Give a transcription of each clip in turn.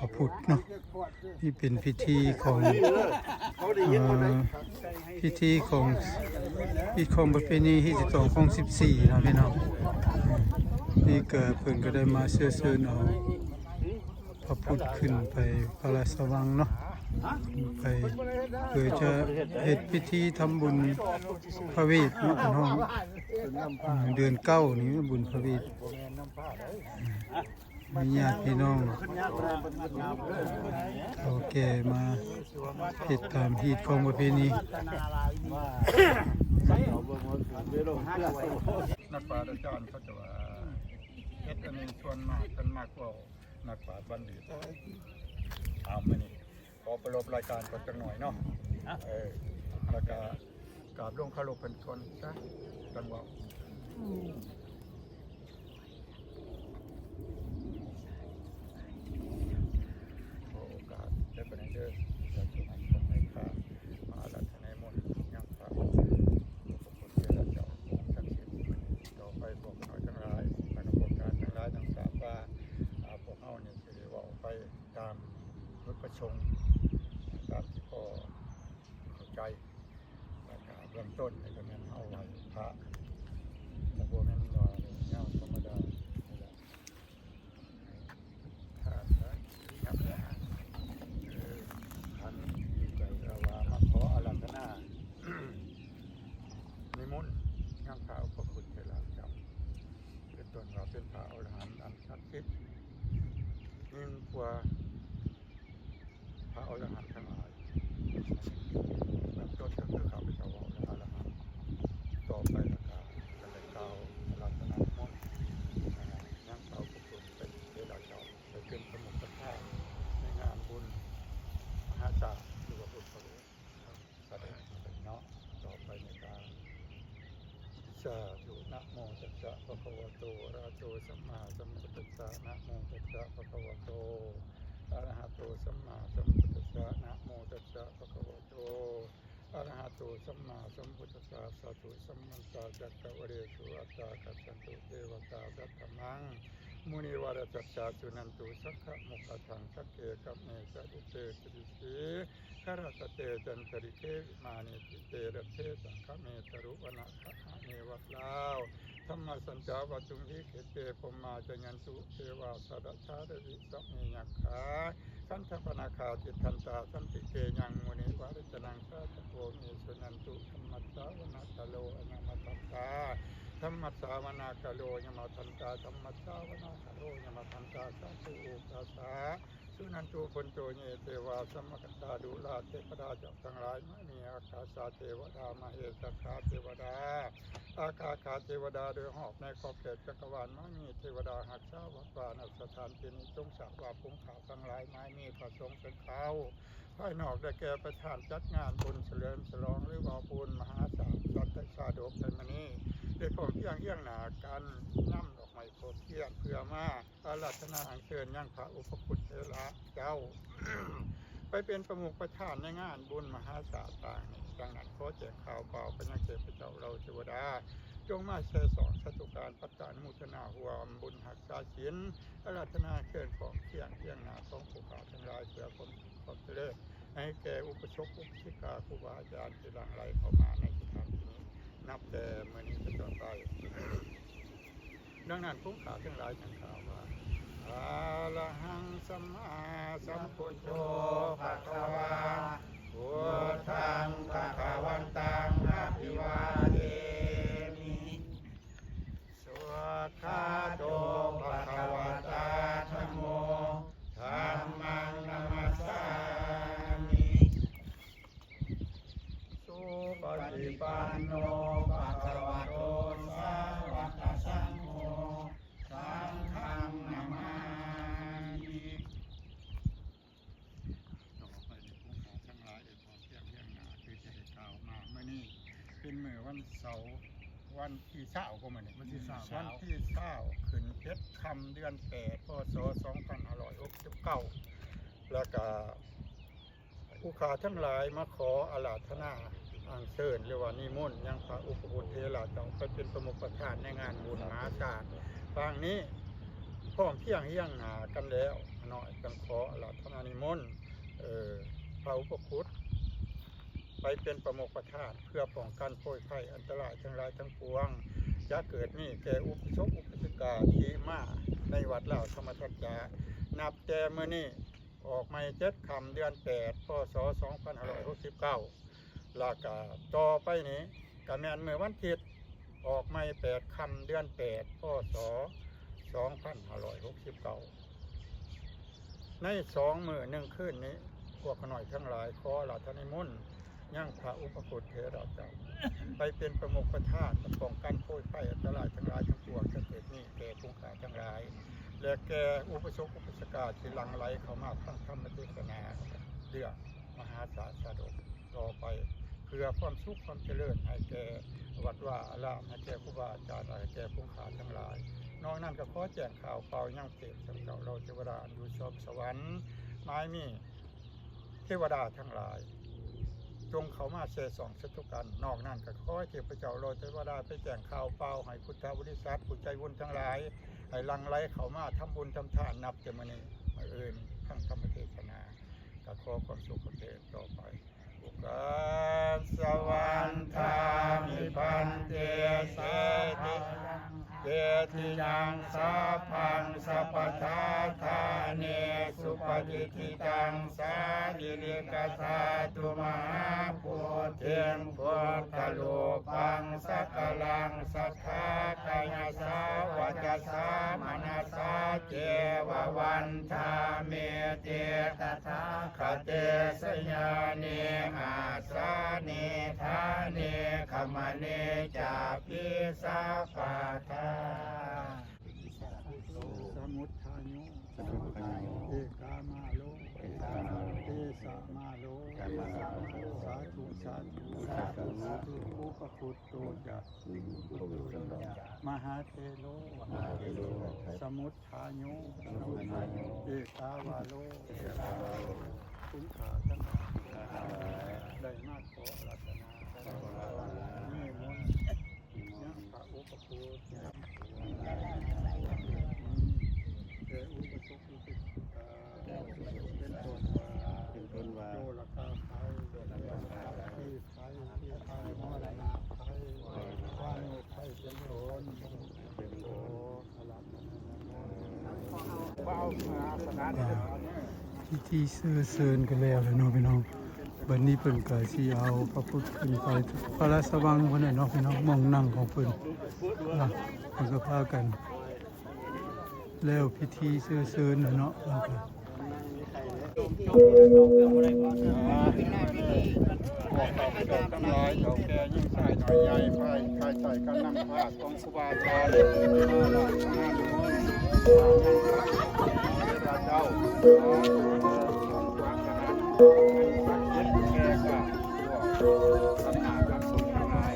พระพุทธเนาะนี่เป็นพิธีของพิธีของประเพณีที่12ของ14เนาะพี่น้องนี่เกิดเพิ่นก็ได้มาเชิญเอาพระพุทธขึ้นไปพระราชวังเนาะไปเพื่อจะเฮ็ดพิธีทำบุญพระเวทเนาะพี่น้องเดือน9นี้บุญพระเวทมีญาติพี่น้องเขาแก่มาเฮ็ดตามฮีตของประเพณีนักปราชญ์อาจารย์เขาจะว่าเฮ็ดอันนี้ชวนมากกันมากกว่านักปราชญ์บัณฑิตมื้อนี้ขอประลบรายการก่อนจักหน่อยเนาะแล้วก็กราบลงเคารพเพิ่นก่อนซะจังว่าโอกาสได้เป็นเด้อจะสมัยของในข้ามาลัทนายมนต์ยังพระพระพุทธเจ้าเจ้าของศักดิ์สิทธิ์ต่อไปพวกน้อยทั้งหลายและพวกการทั้งหลายทั้งทราบว่าพวกเฮาเนี่ยสิได้เว้าไปตามจุดประสงค์ตามที่พ่อเข้าใจและก็เบื้องต้นในการนั้นเฮาไหว้พระแต่บ่แม่นว่าเงาธรรมดาท่านครับท่านมีใจว่ามาขออาราธนานิมนต์ยังพระอุปคุตเถระเจ้าเป็นต้นว่าเป็นพระอรหันต์อันศักดิ์สิทธิ์ยิ่งกว่าพระอรหันต์ทั้งหลายเบื้องต้นก็คือข้าพเจ้าว่าอรหันต์ต่อไปแล้วก็จะได้กล่าวอาราธนานิมนต์ยังพระอุปคุตเป็นเถระเจ้าไปเป็นสมุขประทานในงานบุญมหาศาลหรือว่าบุญพระเวทแสดงเป็นเนาะต่อไปในการสาธุนะโมตัสสะภะคะวะโตอะระหะโตสัมมาสัมพุทธัสสะนะโมตัสสะภะคะวะโตอะระหะโตสัมมาสัมพุทธัสสะนะโมตัสสะภะคะวะโตอะระหะโตสัมมาสัมพุทธัสสะสาธุสัมมันตาจักขวเรสุอัตตากัจฉันตุเทวตาสัทธมังมุนีวรจัตตาสุนันตุสักขะมุขทังสักเกกัมเมสะดุเตสิริสีขรตเตจันตริเกวิมานิติเตระเทสังฆเมตรุวนะขะเนวัตลาวธรรมสัญจาวตุงหิเขเตปมาจยันตุเทวาสัดชาดวิสัมเมยักขาขันธปนาคาจิตทันตาสันติเกยังมุนิวารจนังสาธุโกมิสุนันตุธรรมัสสาวนาคโลอนามัตตาธรรมัสสาวนาคโลยมทันตาธรรมัสสาวนาคโลยมทันตาสัพพุอุปาสาสุนันตุพนโตเยเทวาสมกัตตาดุลาเทพดาจักทั้งหลายไม่มีอากาสาเทวดามเหสกขาเทวดาอากาคาเทวดาโดยหอบในขอบเขตจักรวาลไม่มีเทวดาหักษาวัดวานัสถานที่นี้จงสาวาภูมิขาทั้งหลายไม่มีพระสงฆ์เป็นเขาภายนอกได้แก่ประธานจัดงานบุญเฉลิมฉลองหรือว่าบุญมหาศาลสัตย์ชาดกเป็นมณีได้ของเที่ยงเยี่ยงหนากันน้ำดอกไม้โคเทียนเพื่อมาอาราธนาอัญเชิญยังพระอุปคุตเถระเจ้า ไปเป็นประมุขประธานในงานบุญมหาศาลต่างนี้ดังนั้นขอแจ้งข่าวเปล่าพระยังเทพเจ้าเราเทวดาจงมาแช่สอนสัตุการปัตตานุทนาหัวบุญหักษาศีลอาราธนาเชิญของเที่ยงเยี่ยงหนาของผู้ขาทั้งหลายเพื่อความเจริญให้แก่อุปชกอุปชิกาครูบาอาจารย์ที่หลั่งไหลเข้ามาในสถานที่นี้นับแต่เมื่อนี้เป็นต้นไป ดังนั้นผู้ขาทั้งหลายทั้งข่าวว่าอะระหังสัมมาสัมพุทโธภะคะวาพุทธังภะคะวันตังอะภิวาเทมิสุขาโตภะคะวะตาธัมโมธัมมังนัมมัสสามิสุปฏิปันโนภะคะวะโตสาวกสังโฆสังฆังนามามิต่อไปในผู้ขาทั้งหลายขอเที่ยงเยี่ยงหนาคือจะได้กล่าวมาเมื่อนี้เป็นมื้อวันเสาร์วันที่20ก็มื้อนี้วันที่20ขึ้น7ค่ำเดือน8พศ2569แล้วก็ผู้ขาทั้งหลายมาขออาราธนาอัญเชิญหรือว่านิมนต์ยังพระอุปคุตเถระเจ้าไปเป็นประมุขประธานในงานบุญมหาศาลฟังนี้พร้อมเพียงเฮียงหนากันแล้ว หน่อยกันขออาราธนานิมนต์พระอุปคุตไปเป็นประโมกประธานเพื่อป้องกันโพยไข้อันตรายทั้งหลายทั้งปวงจะเกิดนี่แก่อุปสมอุปสกาที่มาในวัดเหล่าธรรมทัตจานับแต่เมื่อนี้ออกไม่7 ค่ำเดือน 8 พศ 2569ลากาต่อไปนี้กะแม่นเมื่อวันอาทิตย์ออกไม่8 ค่ำเดือน 8 พศ 2569ใน2 มื้อ 1 คืนนี้พวกขน่อยทั้งหลายขออาราธนานิมนต์ยังพระอุปคุตเถระเจ้าไปเป็นประมุขประธานป้องกันโพยไข้อันตรายทั้งหลายทั้งปวงจะเกิดนี้แก่ผู้ขาทั้งหลายและแก่อุปสมอุปสกาที่หลั่งไหลเข้ามาฟังธรรมเทศนาเรื่องมหาศาสดกต่อไปเพื่อความสุขความเจริญให้แก่วัดว่าอารามให้แก่ครูบาอาจารย์ให้แก่ผู้ขาทั้งหลายนอกนั้นก็ขอแจ้งข่าวเปล่ายังเทพสังเจ้าเราเทวดาอยู่ชอบสวรรค์ไม้มีเทวดาทั้งหลายจงเขามาเสส่องสัตุกันนอกนั้นก็ขอให้เทพเจ้าเราเทวดาไปแจ้งข่าวเปล่าให้พุทธบริษัทผู้ใจบุญทั้งหลายให้ลังไหลเขามาทำบุญทำทานนับแต่มื้อนี้มื้ออื่นทั้งธรรมเทศนาก็ขอความสุขความเจริญต่อไปอุกาสวรรณธามิพันเตเสติเกติยังสัพพังสัพพทาธาเนสุปฏิทิตังสาดิลิกาสาตุมหาปุถเทมพุทธโลปังสักลังสัทธากายสาวจสามนัสสาเจววันธาเมเตตถาคเตสยาเนอาสาเนธาเนขมเนจาปิสาปาทาสมุทฐานุเอกามาโลเตสะมาโลสาธุสาธุสาธุอุปคุตโตจะมหาเทโลสมุทฐานุเอกาวาโลคุณขาทั้งหลายได้มาขออาราธนานิมนต์ยังพระอุปคุตอุปสมอุปสกาเป็นต้นว่าโลละกาไทยที่ไทยมรณะไทยว่าโนไทยเป็นโอนเป็นโออรัตพิธีซื้อเซินกันแล้วเนาะพี่น้องบัดนี้เพิ่นก็สิเอาพระพุทธขึ้นไปพระราชวังเพิ่นน่ะเนาะพี่น้องมองนั่งของเพิ่นเพิ่นก็พากันแล้วพิธีซื้อเซินน่ะเนาะแล้วก็บอกต่อไปทั้งหลายเจ้าแก่ยิ่งใส่หน่อยใหญ่ไฟใครใส่กันนำผ้าของครูบาอาจารย์เจ้าแก่ก็สำนักรับสุขทั้งหลาย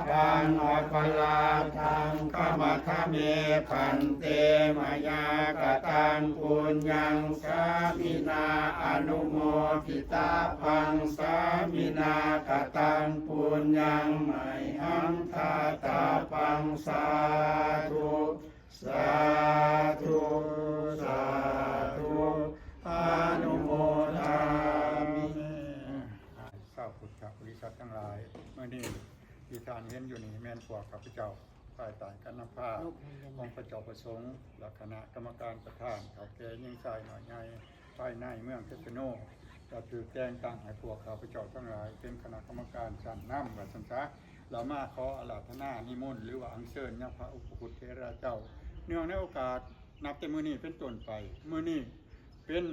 พังอปลาทังขมัทเมพันเตมายากตังปุญญังสามินาอนุโมทิตาพังสามินากตังปุญญังไมหังทาตาพังสาธุสาธุสาธุอนุโมทามิเจ้าพุทธบริษัททั้งหลายเมื่อนี้ที่ท่านเห็นอยู่นี่แม่นพวกข้าพเจ้าฝ่ายต่างกันนำผ้าของพระเจ้าประสงค์และคณะกรรมการประธานเขาแก่ยิ่งใส่หน่อยใหญ่ฝ่ายในเมืองเพชรโนจะถือแกงตั้งให้พวกข้าพเจ้าทั้งหลายเป็นคณะกรรมการชั้นนำวัดสังฆะเรามาขออาราธนานิมนต์หรือว่าอัญเชิญยังพระอุปคุตเถระเจ้าเนื่องในโอกาสนับแต่มื้อนี้เป็นต้นไปมื้อนี้เป็น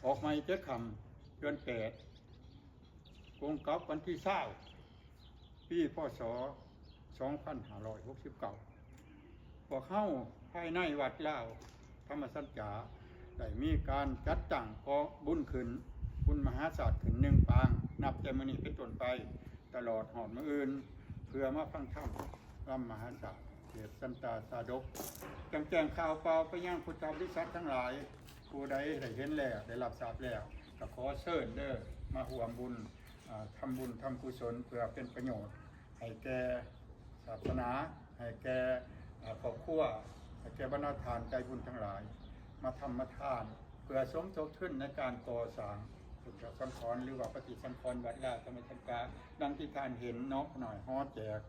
ออกมา7 ค่ำเดือน8กงกับวันที่20ปีพศ2569พวกเฮาภายในวัดลาวธรรมสัจจาได้มีการจัดตั้งกองบุญขึ้นบุญมหาศาสตร์ขึ้น1 ปางนับแต่มื้อนี้เป็นต้นไปตลอดหอดมื้ออื่นเพื่อมาฟังธรรมรำมหาศาสตร์เทศน์ตาสาดกแจ้งข่าวเปล่าไปยังพุทธบริษัททั้งหลายผู้ใดได้เห็นแล้วได้รับทราบแล้วก็ขอเชิญเด้อมาร่วมบุญทำบุญทำกุศลเพื่อเป็นประโยชน์ให้แก่ศาสนาให้แก่ครอบครัวให้แก่บรรดาทานใจบุญทั้งหลายมาทำมาทานเพื่อสมทบทุนในการก่อสร้างพุทธสังฆรณ์หรือว่าปฏิสังขรณ์วัดลาธรรมสังฆาดังที่ท่านเห็นเนาะหน่อยฮอดแจก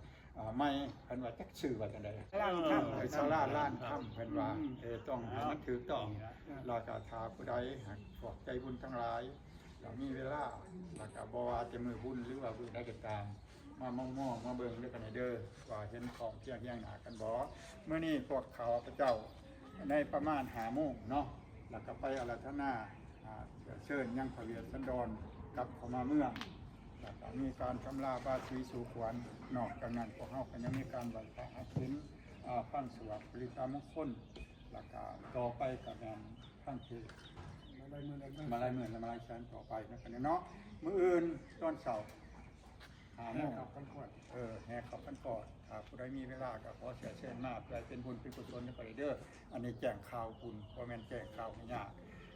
ไม่เพิ่นว่าจักชื่อว่าจังได๋ล้านค่ำไอ้ศาลาล้านค่ำเพิ่นว่าต้องให้มันถูกต้องราชาทาผู้ใดพวกใจบุญทั้งหลายแล้วมีเวลาแล้วก็บ่ว่าจะมือบุญหรือว่าบุญใดก็ตามมามองมาเบิ่งด้วยกันเด้อว่าเห็นของเที่ยงแย่งหน้ากันบ่มื้อนี้พวกเขาพระเจ้าในประมาณ5 โมงเนาะแล้วก็ไปอาราธนาเชิญยังพระเวสสันดรกลับเข้ามาเมืองแล้วก็มีการชำระบาตรีสู่ขวัญนอกจากนั้นพวกเฮาก็ยังมีการไหว้พระอาทิตย์พันสวัสดิ์ปริตามงคลแล้วก็ต่อไปกับงานท่านที่มาลายเมืองและมาลายชั้นต่อไปนะครับเนาะมื้ออื่นตอนเช้า5 โมงแห่ขับกันก่อนผู้ใดมีเวลาก็ขอเสียเชิญมาเพื่อเป็นบุญเป็นกุศลในประเด้ออันนี้แจ้งข่าวบุญบ่แม่นแจ้งข่าวไม่ยาก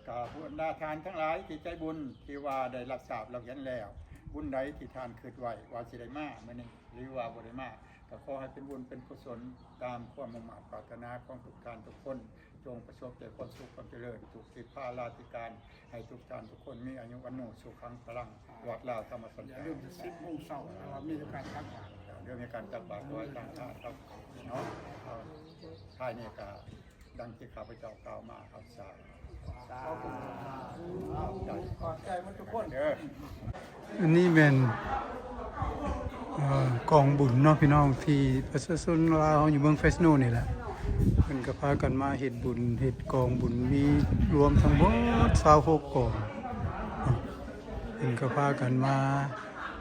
ก็ผู้บรรดาทานทั้งหลายที่ใจบุญที่ว่าได้รับทราบเราเห็นแล้วบุญใดที่ทานคิดไว้ว่าสิได้มามื้อนี้หรือว่าบ่ได้มาก็ขอให้เป็นบุญเป็นกุศลตามความมุ่งมั่นปรารถนาของทุกท่านทุกคนจงประสบแต่ความสุขความเจริญทุกสิทธิภาราธิการให้ทุกท่านทุกคนมีอายุวันโนสุขังพลังวัดลาวธรรมสัจจะอย่าลืม10 โมงเช้ามีการตักบาตรเรื่องมีการตักบาตรโดยทางครับเนาะท้ายนี้ก็ดังที่ข้าพเจ้ากล่าวมาครับสาธุขอบใจมันทุกคนเด้ออันนี้เป็นกองบุญเนาะพี่น้องที่ประชาชนลาวอยู่เมืองเฟสโนนี่แหละเพิ่นก็พากันมาเฮ็ดบุญเฮ็ดกองบุญมีรวมทั้งหมด26 กองเพิ่นก็พากันมา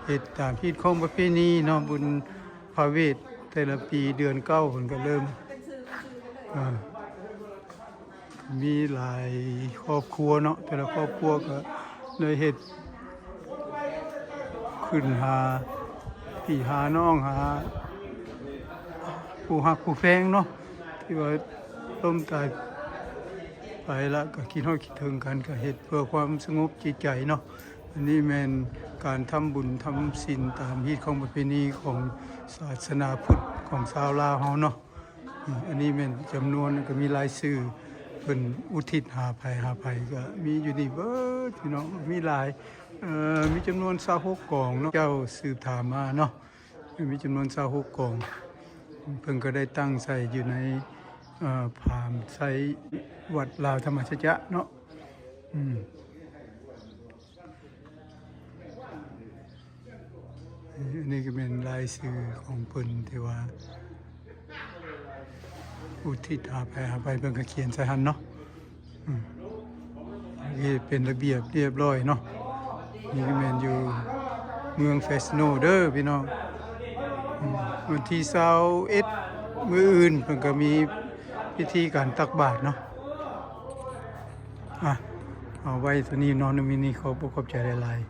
เฮ็ดตามพิธีของประเพณีเนาะบุญพระเวทแต่ละปีเดือน9เพิ่นก็เริ่มมีหลายครอบครัวเนาะแต่ละครอบครัวก็เลยเฮ็ดขึ้นหาพี่หาน้องหาผู้หักผู้แพงเนาะที่ว่าล้มตายไปแล้วก็คิดฮอดคิดถึงกันก็เฮ็ดเพื่อความสงบจิตใจเนาะอันนี้แม่นการทำบุญทำศีลตามฮีตของประเพณีของศาสนาพุทธของชาวลาวเฮาเนาะอันนี้แม่นจำนวนก็มีรายชื่อเพิ่นอุทิศหาภัยก็มีอยู่นี่เบิดพี่น้องมีหลายมีจำนวน26 กองเนาะเจ้าสืบถามมาเนาะมีจำนวน26 กองเพิ่นก็ได้ตั้งใส่อยู่ในผามใส่วัดลาวธรรมสัจจะเนาะอันนี้ก็เป็นรายชื่อของเพิ่นที่ว่าอุทิศหาภัยเพิ่นก็เขียนใส่หั่นเนาะนี่เป็นระเบียบเรียบร้อยเนาะนี่ก็แม่นอยู่เมืองเฟสโนเด้อพี่น้องวันที่21มื้ออื่นเพิ่นก็มีพิธีการตักบาตรเนาะเอาไว้ตัวนี้นอนมินี่ขอบใจหลายๆ